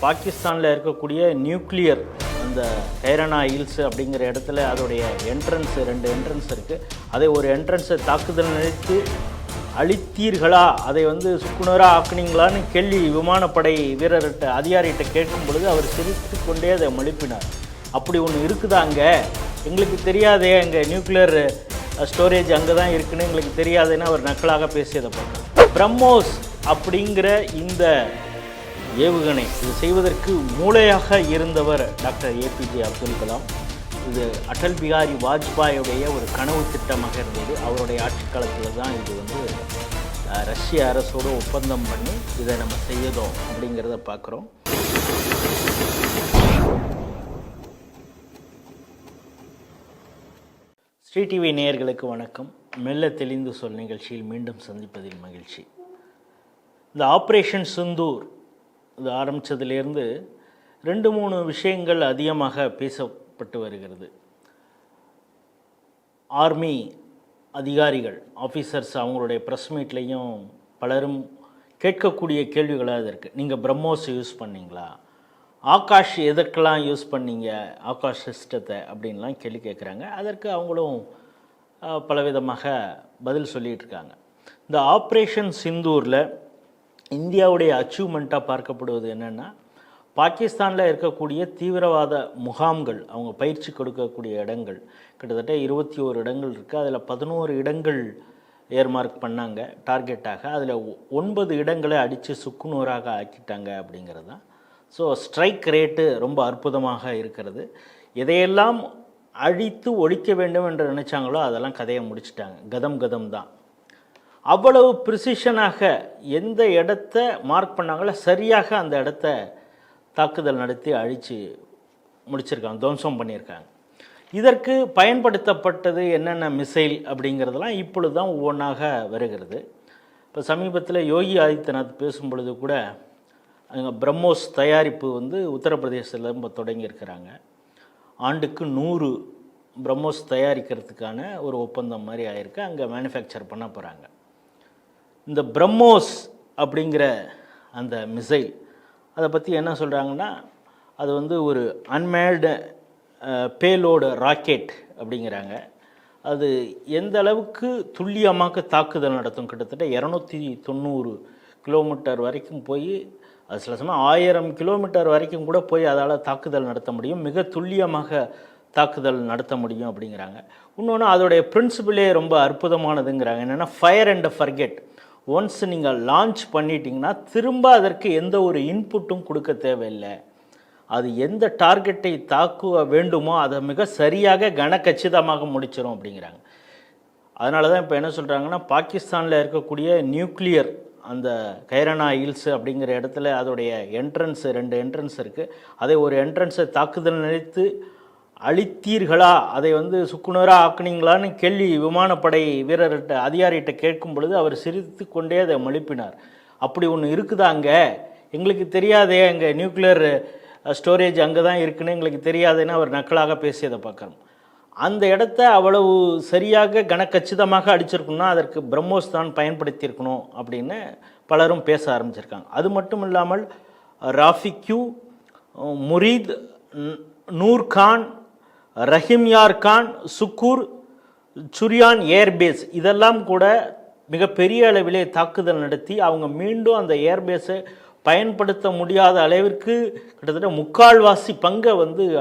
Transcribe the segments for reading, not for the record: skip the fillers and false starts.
பாகிஸ்தானில் இருக்கக்கூடிய நியூக்ளியர் அந்த கைரானா ஹில்ஸ் அப்படிங்கிற இடத்துல அதோடைய ரெண்டு என்ட்ரன்ஸ் இருக்குது. அதை ஒரு என்ட்ரன்ஸை தாக்குதல் நினைத்து அழித்தீர்களா, அதை சுக்குநூறாக ஆக்குனீங்களான்னு கேள்வி விமானப்படை வீரர்கிட்ட அதிகாரிகிட்ட கேட்கும் பொழுது அவர் சிரித்து கொண்டே அதை மழுப்பினார். அப்படி ஒன்று இருக்குதாங்க, எங்களுக்கு தெரியாதே, அங்கே நியூக்ளியர் ஸ்டோரேஜ் அங்கே தான் இருக்குன்னு எங்களுக்கு தெரியாதுன்னு அவர் நக்கலாக பேசியதை பார்த்தோம். பிரம்மோஸ் அப்படிங்கிற இந்த ஏவுகணை இது செய்வதற்கு மூளையாக இருந்தவர் டாக்டர் ஏபிஜே அப்துல் கலாம். இது அடல் பிகாரி வாஜ்பாயுடைய ஒரு கனவு திட்டமாக இருந்தது. அவருடைய ஆட்சி காலத்தில் தான் இது ரஷ்ய அரசோடு ஒப்பந்தம் பண்ணி இதை நம்ம செய்யதோம் அப்படிங்கிறத பார்க்குறோம். ஸ்ரீ டிவி நேயர்களுக்கு வணக்கம். மெல்ல தெளிந்து சொல் நிகழ்ச்சியில் மீண்டும் சந்திப்பதில் மகிழ்ச்சி. இந்த ஆப்ரேஷன் சிந்தூர் இது ஆரம்பித்ததுலேருந்து 2-3 விஷயங்கள் அதிகமாக பேசப்பட்டு வருகிறது. ஆர்மி அதிகாரிகள் ஆஃபீஸர்ஸ் அவங்களுடைய ப்ரெஸ் மீட்லேயும் பலரும் கேட்கக்கூடிய கேள்விகளாக இருக்குது. நீங்கள் பிரம்மோஸ் யூஸ் பண்ணிங்களா, ஆகாஷ் எதற்கெல்லாம் யூஸ் பண்ணீங்க, ஆகாஷ் சிஸ்டத்தை அப்படின்லாம் கேள்வி கேட்குறாங்க. அதற்கு அவங்களும் பலவிதமாக பதில் சொல்லிகிட்டு இருக்காங்க. இந்த ஆப்ரேஷன் சிந்தூரில் இந்தியாவுடைய அச்சீவ்மெண்ட்டாக பார்க்கப்படுவது என்னென்னா, பாகிஸ்தானில் இருக்கக்கூடிய தீவிரவாத முகாம்கள், அவங்க பயிற்சி கொடுக்கக்கூடிய இடங்கள் கிட்டத்தட்ட 21 இடங்கள் இருக்குது. அதில் 11 இடங்கள் ஏர்மார்க் பண்ணாங்க டார்கெட்டாக. அதில் 9 இடங்களை அடித்து சுக்குநூறாக ஆக்கிட்டாங்க அப்படிங்கிறது தான். ஸோ ஸ்ட்ரைக் ரேட்டு ரொம்ப அற்புதமாக இருக்கிறது. எதையெல்லாம் அழித்து ஒழிக்க வேண்டும் என்று நினச்சாங்களோ அதெல்லாம் கதையை முடிச்சிட்டாங்க. கதம் தான். அவ்வளவு ப்ரிசிஷனாக எந்த இடத்த மார்க் பண்ணாங்களோ சரியாக அந்த இடத்த தாக்குதல் நடத்தி அழித்து முடிச்சிருக்காங்க, துவம்சம் பண்ணியிருக்காங்க. இதற்கு பயன்படுத்தப்பட்டது என்னென்ன மிசைல் அப்படிங்கிறதெல்லாம் இப்பொழுது தான் ஒவ்வொன்றாக வருகிறது. இப்போ சமீபத்தில் யோகி ஆதித்யநாத் பேசும் பொழுது கூட அங்கே பிரம்மோஸ் தயாரிப்பு உத்தரப்பிரதேசத்தில் இப்போ தொடங்கியிருக்கிறாங்க. ஆண்டுக்கு 100 பிரம்மோஸ் தயாரிக்கிறதுக்கான ஒரு ஒப்பந்தம் மாதிரி ஆயிருக்கு. அங்கே மேனுஃபேக்சர் பண்ண போகிறாங்க. இந்த பிரம்மோஸ் அப்படிங்கிற அந்த மிசைல் அதை பற்றி என்ன சொல்கிறாங்கன்னா, அது ஒரு அன்மேல்டு பேலோடு ராக்கெட் அப்படிங்கிறாங்க. அது எந்த அளவுக்கு துல்லியமாக தாக்குதல் நடத்தும், கிட்டத்தட்ட 290 கிலோமீட்டர் வரைக்கும் போய், அது சில சமயம் 1000 கிலோமீட்டர் வரைக்கும் கூட போய் அதால் தாக்குதல் நடத்த முடியும், மிக துல்லியமாக தாக்குதல் நடத்த முடியும் அப்படிங்கிறாங்க. இன்னொன்று அதோடைய பிரின்சிபிளே ரொம்ப அற்புதமானதுங்கிறாங்க. என்னென்னா ஃபயர் அண்ட் ஃபர்கெட். ஒன்ஸ் நீங்கள் லான்ச் பண்ணிட்டீங்கன்னா திரும்ப அதற்கு எந்த ஒரு இன்புட்டும் கொடுக்க தேவையில்லை. அது எந்த டார்கெட்டை தாக்க வேண்டுமோ அதை மிக சரியாக கனக்கச்சிதமாக முடிச்சிடும் அப்படிங்கிறாங்க. அதனால தான் இப்போ என்ன சொல்கிறாங்கன்னா, பாகிஸ்தானில் இருக்கக்கூடிய நியூக்ளியர் அந்த கைரானா ஹில்ஸ் அப்படிங்கிற இடத்துல அதோடைய ரெண்டு என்ட்ரன்ஸ் இருக்குது. அதை ஒரு என்ட்ரன்ஸை தாக்குதல் நினைத்து அழித்தீர்களா, அதை சுக்குநூறாக ஆக்குனீங்களான்னு கேள்வி விமானப்படை வீரர்கிட்ட அதிகாரிகிட்ட கேட்கும் பொழுது அவர் சிரித்து கொண்டே அதை மழுப்பினார். அப்படி ஒன்று இருக்குதாங்க, எங்களுக்கு தெரியாதே, அங்கே நியூக்ளியர் ஸ்டோரேஜ் அங்கே தான் இருக்குன்னு எங்களுக்கு தெரியாதுன்னு அவர் நக்கலாக பேசியதை பார்க்குறோம். அந்த இடத்த அவ்வளவு சரியாக கனக்கச்சிதமாக அடிச்சிருக்கணும்னா அதற்கு பிரம்மோஸ் தான் பயன்படுத்தியிருக்கணும் அப்படின்னு பலரும் பேச ஆரம்பிச்சிருக்காங்க. அது மட்டும் இல்லாமல் ராஃபிக்யூ, முரீத், நூர்கான், ரஹிம்யார் கான், சுக்கூர், சுரியான் ஏர்பேஸ் இதெல்லாம் கூட மிகப்பெரிய அளவிலே தாக்குதல் நடத்தி அவங்க மீண்டும் அந்த ஏர்பேஸை பயன்படுத்த முடியாத அளவிற்கு கிட்டத்தட்ட 3/4 பங்கை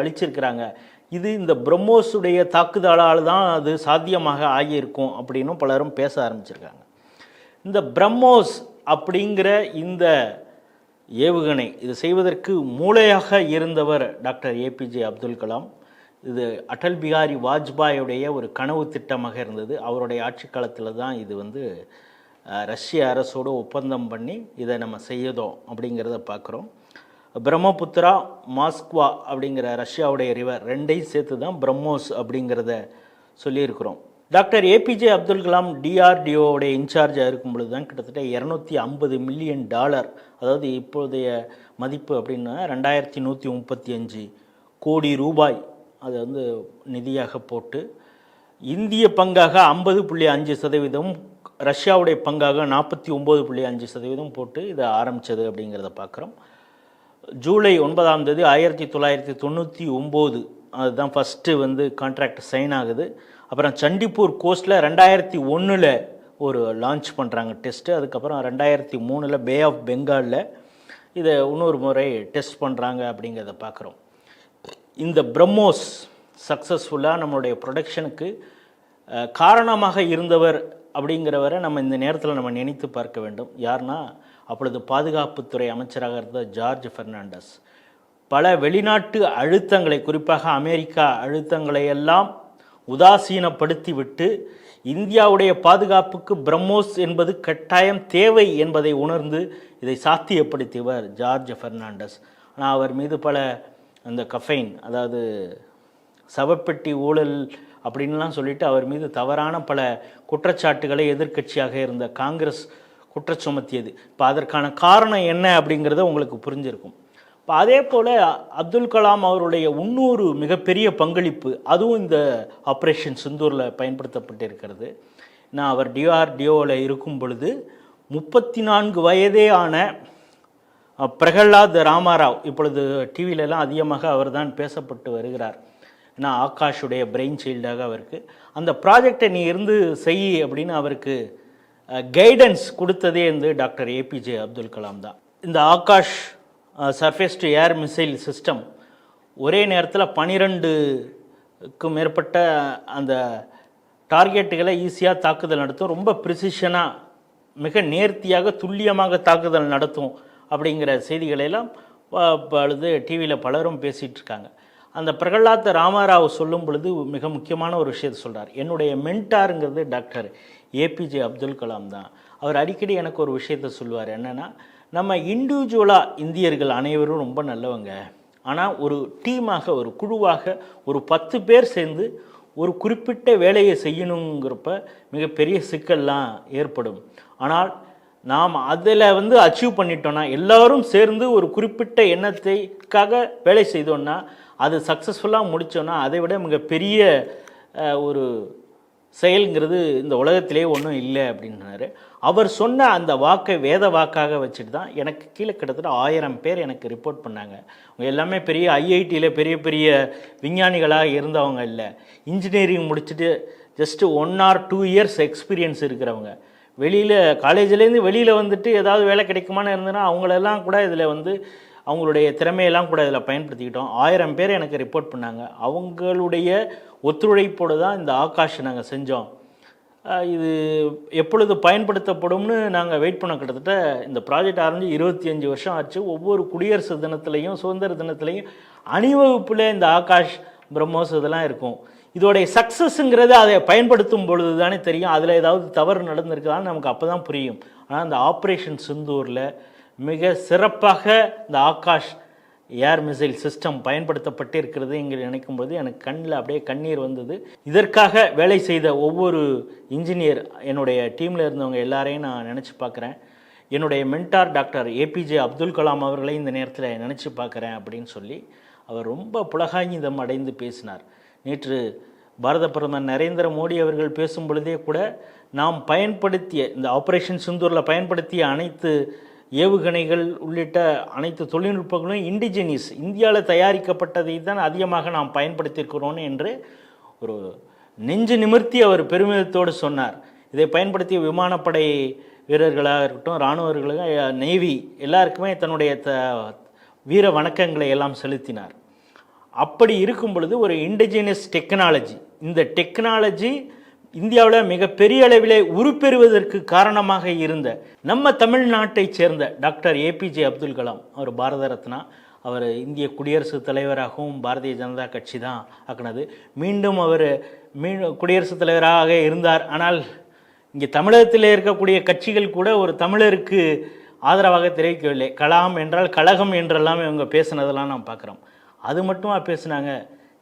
அழிச்சிருக்கிறாங்க. இது இந்த பிரம்மோஸுடைய தாக்குதலால் தான் அது சாத்தியமாக ஆகியிருக்கும் அப்படின்னும் பலரும் பேச ஆரம்பிச்சிருக்காங்க. இந்த பிரம்மோஸ் அப்படிங்கிற இந்த ஏவுகணை இது செய்வதற்கு மூளையாக இருந்தவர் டாக்டர் ஏபிஜே அப்துல் கலாம். இது அடல் பிகாரி வாஜ்பாயுடைய ஒரு கனவு திட்டமாக இருந்தது. அவருடைய ஆட்சி காலத்தில் தான் இது ரஷ்ய அரசோடு ஒப்பந்தம் பண்ணி இதை நம்ம செய்யதோம் அப்படிங்கிறத பார்க்குறோம். பிரம்மபுத்திரா, மாஸ்க்வா அப்படிங்கிற ரஷ்யாவுடைய ரிவர் ரெண்டையும் சேர்த்து தான் பிரம்மோஸ் அப்படிங்கிறத சொல்லியிருக்கிறோம். டாக்டர் ஏபிஜே அப்துல் கலாம் டிஆர்டிஓடைய இன்சார்ஜாக இருக்கும் பொழுது தான் கிட்டத்தட்ட $250 மில்லியன், அதாவது இப்போதைய மதிப்பு அப்படின்னா 2135 கோடி ரூபாய் அதை நிதியாக போட்டு இந்திய பங்காக 50.5%, ரஷ்யாவுடைய பங்காக 49.5% போட்டு இதை ஆரம்பித்தது அப்படிங்கிறத பார்க்குறோம். ஜூலை 9ஆம் தேதி 1999 அதுதான் ஃபஸ்ட்டு கான்ட்ராக்ட் சைன் ஆகுது. அப்புறம் சண்டிப்பூர் கோஸ்ட்டில் 2001 ஒரு லான்ச் பண்ணுறாங்க டெஸ்ட்டு. அதுக்கப்புறம் 2003 பே ஆஃப் பெங்காலில் இதை இன்னொரு முறை டெஸ்ட் பண்ணுறாங்க அப்படிங்கிறத பார்க்குறோம். இந்த பிரம்மோஸ் சக்ஸஸ்ஃபுல்லாக நம்மளுடைய ப்ரொடக்ஷனுக்கு காரணமாக இருந்தவர் அப்படிங்கிறவரை நம்ம இந்த நேரத்தில் நம்ம நினைத்து பார்க்க வேண்டும். யார்னா, அப்பொழுது பாதுகாப்புத்துறை அமைச்சராக இருந்த ஜார்ஜ் பெர்னாண்டஸ். பல வெளிநாட்டு அழுத்தங்களை, குறிப்பாக அமெரிக்கா அழுத்தங்களை எல்லாம் உதாசீனப்படுத்தி விட்டு இந்தியாவுடைய பாதுகாப்புக்கு பிரம்மோஸ் என்பது கட்டாயம் தேவை என்பதை உணர்ந்து இதை சாத்தியப்படுத்தியவர் ஜார்ஜ் பெர்னாண்டஸ். ஆனால் அவர் மீது பல அந்த கஃபைன், அதாவது சவப்பெட்டி ஊழல் அப்படின்லாம் சொல்லிட்டு அவர் மீது தவறான பல குற்றச்சாட்டுகளை எதிர்க்கட்சியாக இருந்த காங்கிரஸ் குற்றச்சுமத்தியது. இப்போ அதற்கான காரணம் என்ன அப்படிங்கிறத உங்களுக்கு புரிஞ்சிருக்கும். இப்போ அதே போல் அப்துல் கலாம் அவருடைய இன்னொரு மிகப்பெரிய பங்களிப்பு, அதுவும் இந்த ஆப்ரேஷன் சிந்தூரில் பயன்படுத்தப்பட்டிருக்கிறது. நான் அவர் டிஆர்டிஓவில் இருக்கும் பொழுது 34 வயதே ஆன பிரகலாத் ராமாராவ், இப்பொழுது டிவிலெலாம் அதிகமாக அவர் தான் பேசப்பட்டு வருகிறார். ஏன்னா ஆகாஷுடைய பிரெயின் சைல்டாக அவருக்கு அந்த ப்ராஜெக்டை நீ இருந்து செய் அப்படின்னு அவருக்கு கைடன்ஸ் கொடுத்ததே டாக்டர் ஏபிஜே அப்துல் கலாம் தான். இந்த Akash surface to air missile system ஒரே நேரத்தில் 12க்கும் மேற்பட்ட அந்த டார்கெட்டுகளை ஈஸியாக தாக்குதல் நடத்தும், ரொம்ப ப்ரிசிஷனாக மிக நேர்த்தியாக துல்லியமாக தாக்குதல் நடத்தும் அப்படிங்கிற செய்திகளெல்லாம் பொழுது டிவியில் பலரும் பேசிகிட்டு இருக்காங்க. அந்த பிரகலாத் ராமாராவ் சொல்லும் பொழுது மிக முக்கியமான ஒரு விஷயத்தை சொல்கிறார். என்னுடைய மென்டாருங்கிறது டாக்டர் ஏபிஜே அப்துல் கலாம் தான். அவர் அடிக்கடி எனக்கு ஒரு விஷயத்தை சொல்லுவார். என்னென்னா, நம்ம இண்டிவிஜுவலாக இந்தியர்கள் அனைவரும் ரொம்ப நல்லவங்க, ஆனால் ஒரு டீமாக, ஒரு குழுவாக ஒரு 10 பேர் சேர்ந்து ஒரு குறிப்பிட்ட வேலையை செய்யணுங்கிறப்ப மிகப்பெரிய சிக்கல்லாம் ஏற்படும். ஆனால் நாம் அதில் அச்சீவ் பண்ணிட்டோன்னா, எல்லோரும் சேர்ந்து ஒரு குறிப்பிட்ட எண்ணத்தைக்காக வேலை செய்தோன்னா, அது சக்ஸஸ்ஃபுல்லாக முடித்தோன்னா, அதை விட மிகப்பெரிய ஒரு செயல்ங்கிறது இந்த உலகத்திலே ஒன்றும் இல்லை அப்படின்னாரு. அவர் சொன்ன அந்த வாக்கை வேத வாக்காக வச்சுட்டு தான் எனக்கு கீழே கிட்டத்தட்ட 1000 பேர் எனக்கு ரிப்போர்ட் பண்ணாங்க. அவங்க எல்லாமே பெரிய ஐஐடியில் பெரிய பெரிய விஞ்ஞானிகளாக இருந்தவங்க இல்லை, இன்ஜினியரிங் முடிச்சுட்டு ஜஸ்ட்டு 1 or 2 years எக்ஸ்பீரியன்ஸ் இருக்கிறவங்க. வெளியில் காலேஜ்லேருந்து வெளியில் வந்துட்டு ஏதாவது வேலை கிடைக்குமான்னு இருந்ததுன்னா அவங்களெல்லாம் கூட இதில் அவங்களுடைய திறமையெல்லாம் கூட இதில் பயன்படுத்திக்கிட்டோம். 1000 பேர் எனக்கு ரிப்போர்ட் பண்ணாங்க. அவங்களுடைய ஒத்துழைப்போடு தான் இந்த ஆகாஷ் நாங்கள் செஞ்சோம். இது எப்பொழுது பயன்படுத்தப்படும்னு நாங்கள் வெயிட் பண்ண, கிட்டத்தட்ட இந்த ப்ராஜெக்ட் ஆரம்பித்து 25 வருஷம் ஆச்சு. ஒவ்வொரு குடியரசு தினத்துலையும் சுதந்திர தினத்துலையும் அணிவகுப்பில் இந்த ஆகாஷ் பிரம்மோஸ் இதெல்லாம் இருக்கும். இதோடைய சக்ஸஸ்ங்கிறது அதை பயன்படுத்தும் பொழுது தானே தெரியும். அதில் ஏதாவது தவறு நடந்திருக்குதான்னு நமக்கு அப்போ தான் புரியும். ஆனால் இந்த ஆப்ரேஷன் சிந்தூரில் மிக சிறப்பாக இந்த ஆகாஷ் ஏர் மிசைல் சிஸ்டம் பயன்படுத்தப்பட்டு இருக்கிறது இங்கே நினைக்கும்போது எனக்கு கண்ணில் அப்படியே கண்ணீர் வந்தது. இதற்காக வேலை செய்த ஒவ்வொரு இன்ஜினியர், என்னுடைய டீமில் இருந்தவங்க எல்லாரையும் நான் நினச்சி பார்க்குறேன். என்னுடைய mentor doctor APJ Abdul Kalam அவர்களை இந்த நேரத்தில் நினச்சி பார்க்குறேன் அப்படின்னு சொல்லி அவர் ரொம்ப புலகாங்கிதம் அடைந்து பேசினார். நேற்று பாரத பிரதமர் நரேந்திர மோடி அவர்கள் பேசும் பொழுதே கூட நாம் பயன்படுத்திய இந்த ஆப்ரேஷன் சிந்தூரில் பயன்படுத்திய அனைத்து ஏவுகணைகள் உள்ளிட்ட அனைத்து தொழில்நுட்பங்களும் இண்டிஜினியஸ், இந்தியாவில் தயாரிக்கப்பட்டதை தான் அதிகமாக நாம் பயன்படுத்தியிருக்கிறோம் என்று ஒரு நெஞ்சு நிமிர்த்தி அவர் பெருமிதத்தோடு சொன்னார். இதை பயன்படுத்திய விமானப்படை வீரர்களாக இருக்கட்டும், இராணுவர்களும், நேவி எல்லாருக்குமே தன்னுடைய வீர வணக்கங்களை எல்லாம் செலுத்தினார். அப்படி இருக்கும் பொழுது ஒரு இண்டிஜினியஸ் டெக்னாலஜி, இந்த டெக்னாலஜி இந்தியாவில் மிகப்பெரிய அளவிலே உருப்பெறுவதற்கு காரணமாக இருந்த நம்ம தமிழ்நாட்டைச் சேர்ந்த டாக்டர் ஏபிஜே அப்துல் கலாம், அவர் பாரத ரத்னா, அவர் இந்திய குடியரசுத் தலைவராகவும் பாரதிய ஜனதா கட்சி தான் ஆக்கினது. மீண்டும் அவர் குடியரசுத் தலைவராக இருந்தார். ஆனால் இங்கே தமிழகத்தில் இருக்கக்கூடிய கட்சிகள் கூட ஒரு தமிழருக்கு ஆதரவாக தெரிவிக்கவில்லை. கலாம் என்றால் கழகம் என்றெல்லாம் இவங்க பேசுனதெல்லாம் நாம் பார்க்குறோம். அது மட்டுமா பேசுனாங்க?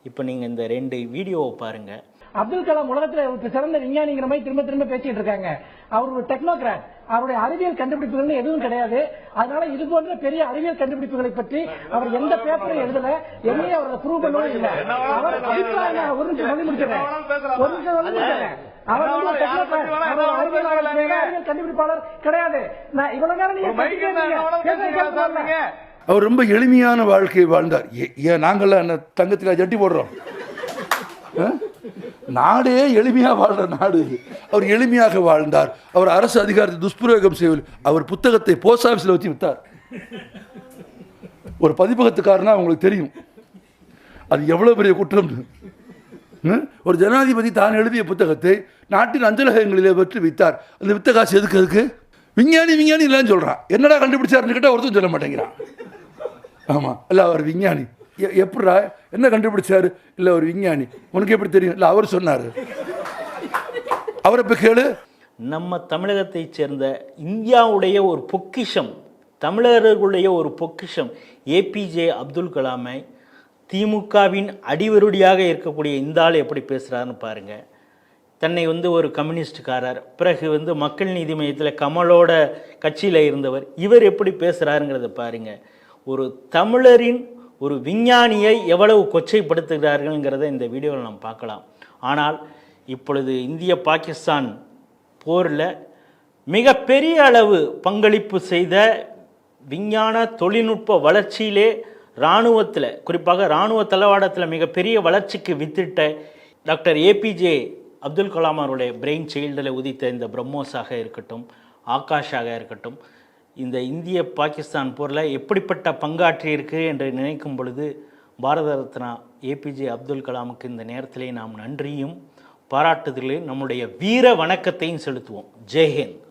இப்போ நீங்கள் இந்த 2 வீடியோவை பாருங்கள். அப்துல் கலாம் உலகத்தில் சிறந்த விஞ்ஞானிங்கிற மாதிரி திரும்ப திரும்ப பேசிட்டு இருக்காங்க. அவர் ஒரு டெக்னோகிராட், அவருடைய அறிவியல் கண்டுபிடிப்புகள் எதுவும் கிடையாது. அதனால இது போன்ற பெரிய அறிவியல் கண்டுபிடிப்புகளை பற்றி அவர் எந்த பேப்பரும் எழுதல, எங்கேயும் அவரை ப்ரூவ் பண்ணவும் இல்லை. அவர் அபிப்பிராயம் ஒரு நிமிஷம் சொல்லி முடிச்சிடறேன். அவர் ஒரு டெக்னோகிராட், அவர் அறிவியல் கண்டுபிடிப்பாளர் கிடையாது. நான் இவ்வளவு நேரம் நீங்க அவர் ரொம்ப எளிமையான வாழ்க்கையை வாழ்ந்தார். ஏன் நாங்கள்லாம் என்ன தங்கத்தில் ஜட்டி போடுறோம்? நாடே எளிமையாக வாழ்கிற நாடு. அவர் எளிமையாக வாழ்ந்தார். அவர் அரசு அதிகாரத்தை துஷ்பிரயோகம் செய்யவில்லை. அவர் புத்தகத்தை போஸ்ட் ஆஃபீஸில் வச்சு வித்தார். ஒரு பதிப்பகத்துக்காரனா உங்களுக்கு தெரியும் அது எவ்வளோ பெரிய குற்றம். ஒரு ஜனாதிபதி தான் எழுதிய புத்தகத்தை நாட்டின் அஞ்சலகங்களிலே பற்றி வித்தார். அந்த வித்த காசு எதுக்கு? அதுக்கு விஞ்ஞானி இல்லைன்னு சொல்கிறான். என்னடா கண்டுபிடிச்சாருன்னு கேட்டால் ஒருத்தரும் சொல்ல மாட்டேங்கிறான். ஆமாம், இல்லை அவர் விஞ்ஞானி. எப்படா என்ன கண்டுபிடிச்சாரு? இல்லை ஒரு விஞ்ஞானி. உனக்கு எப்படி தெரியும்? இல்லை அவர் சொன்னார். அவரை போய் கேளு. நம்ம தமிழகத்தைச் சேர்ந்த இந்தியாவுடைய ஒரு பொக்கிஷம், தமிழர்களுடைய ஒரு பொக்கிஷம் ஏபிஜே அப்துல் கலாமை திமுகவின் அடிவருடியாக இருக்கக்கூடிய இந்த ஆள் எப்படி பேசுகிறாருன்னு பாருங்கள். தன்னை ஒரு கம்யூனிஸ்டுக்காரர், பிறகு மக்கள் நீதி மையத்தில் கமலோட கட்சியில் இருந்தவர், இவர் எப்படி பேசுகிறாருங்கிறத பாருங்கள். ஒரு தமிழரின் ஒரு விஞ்ஞானியை எவ்வளவு கொச்சைப்படுத்துகிறார்கள்ங்கிறத இந்த வீடியோவில் நாம் பார்க்கலாம். ஆனால் இப்பொழுது இந்திய பாகிஸ்தான் போரில் மிகப்பெரிய அளவு பங்களிப்பு செய்த விஞ்ஞான தொழில்நுட்ப வளர்ச்சியிலே இராணுவத்தில், குறிப்பாக இராணுவ தளவாடத்தில் மிகப்பெரிய வளர்ச்சிக்கு வித்திட்ட டாக்டர் ஏபிஜே அப்துல் கலாம் அவருடைய பிரெயின் சைல்டில் உதித்த இந்த பிரம்மோஸாக இருக்கட்டும், ஆகாஷாக இருக்கட்டும், இந்த இந்திய பாகிஸ்தான் போரில் எப்படிப்பட்ட பங்காற்றியிருக்கு என்று நினைக்கும் பொழுது பாரத ரத்னா ஏபிஜே அப்துல் கலாமுக்கு இந்த நேரத்திலே நாம் நன்றியும் பாராட்டுதலையும் நம்முடைய வீர வணக்கத்தையும் செலுத்துவோம். ஜெய்ஹிந்த்.